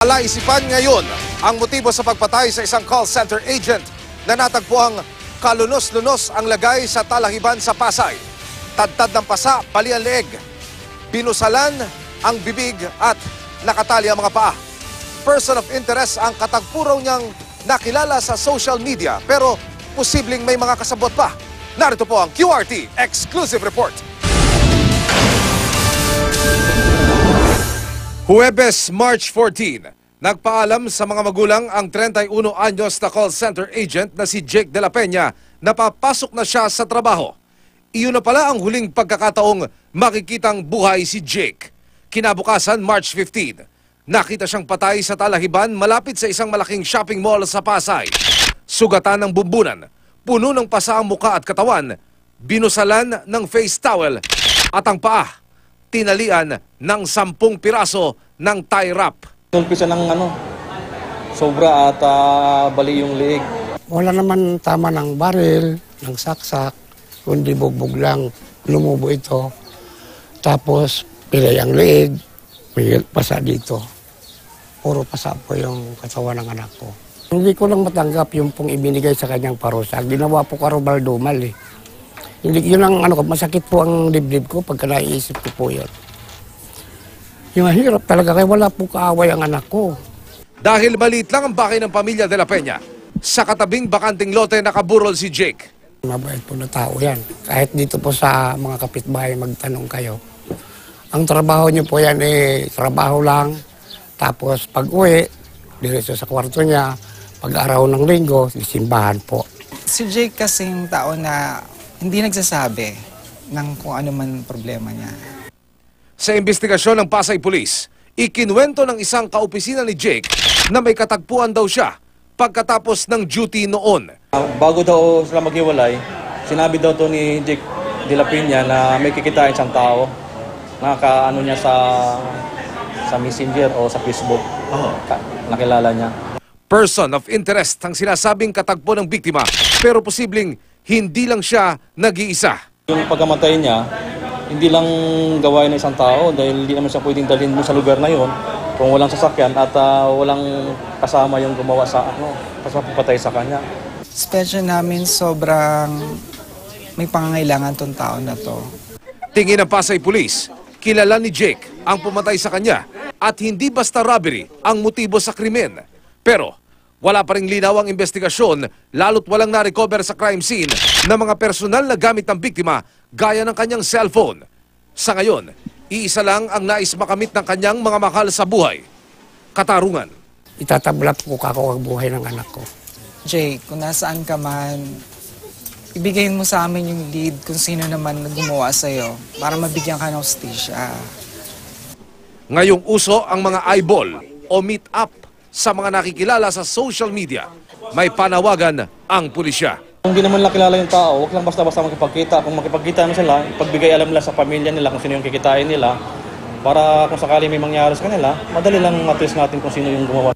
Alaisipan ngayon ang motibo sa pagpatay sa isang call center agent na natagpuang kalunos-lunos ang lagay sa talahiban sa Pasay. Tadtad ng pasa, bali ang leeg. Binusalan ang bibig at nakatali ang mga paa. Person of interest ang katagpuraw niyang nakilala sa social media pero posibleng may mga kasabot pa. Narito po ang QRT Exclusive Report. Huwebes, March 14, nagpaalam sa mga magulang ang 31 anyos na call center agent na si Jake De La Peña na papasok na siya sa trabaho. Iyon na pala ang huling pagkakataong makikitang buhay si Jake. Kinabukasan, March 15, nakita siyang patay sa talahiban malapit sa isang malaking shopping mall sa Pasay. Sugatan ng bumbunan, puno ng pasa ang muka at katawan, binusalan ng face towel at ang paa. Tinalian ng 10 piraso ng tie wrap. Umpisa ng sobra at bali yung leeg. Wala naman tama ng baril, ng saksak, kundi bugbog lang, lumubo ito. Tapos pilay ang leeg, may pasa dito. Puro pasa po yung katawan ng anak ko. Hindi ko lang matanggap yung pong ibinigay sa kanyang parusa. Ginawa po karubal-dumal eh. Hindi, yun ang masakit po ang dibdib ko pagka naiisip ko po yun. Yung mahirap talaga kaya wala po kaaway ang anak ko. Dahil maliit lang ang bahay ng pamilya De La Peña, sa katabing bakanting lote nakaburol si Jake. Mabait po na tao yan. Kahit dito po sa mga kapitbahay magtanong kayo. Ang trabaho niyo po yan trabaho lang. Tapos pag uwi, diretso sa kwarto niya. Pag araw ng linggo, simbahan po. Si Jake kasing tao na hindi nagsasabi ng kung ano man problema niya. Sa investigasyon ng Pasay Police, ikinwento ng isang kaopisina ni Jake na may katagpuan daw siya pagkatapos ng duty noon. Bago daw sila maghiwalay, sinabi daw to ni Jake De La Peña na may kikitain siyang tao. Nakaano niya sa Messenger o sa Facebook. Nakilala niya. Person of interest ang sinasabing katagpo ng biktima pero posibleng hindi lang siya nag-iisa. Yung pagkamatay niya, hindi lang gawain ng isang tao dahil hindi naman siya pwedeng dalhin mo sa lugar na yon kung walang sasakyan at walang kasama yung gumawa sa papatay sa kanya. Special namin sobrang may pangangailangan tong tao na to. Tingin ng Pasay Police, kilala ni Jake ang pumatay sa kanya at hindi basta robbery ang motibo sa krimen. Pero wala pa ring linaw ang investigasyon lalo't walang na-recover sa crime scene na mga personal na gamit ng biktima gaya ng kanyang cellphone. Sa ngayon, iisa lang ang nais makamit ng kanyang mga mahal sa buhay. Katarungan. Itatabla po ako ang buhay ng anak ko. Jake, kung nasaan ka man, ibigay mo sa amin yung lead kung sino naman gumawa sa'yo para mabigyan ka ng hustisya. Ngayong uso ang mga eyeball o meet up sa mga nakikilala sa social media. May panawagan ang pulisya. Kung hindi naman nakilala yung tao, huwag lang basta-basta makipagkita. Kung makipagkita na sila, ipagbigay alam nila sa pamilya nila kung sino yung kikitain nila para kung sakali may mangyari sa kanila, madali lang matrace natin kung sino yung gumawa.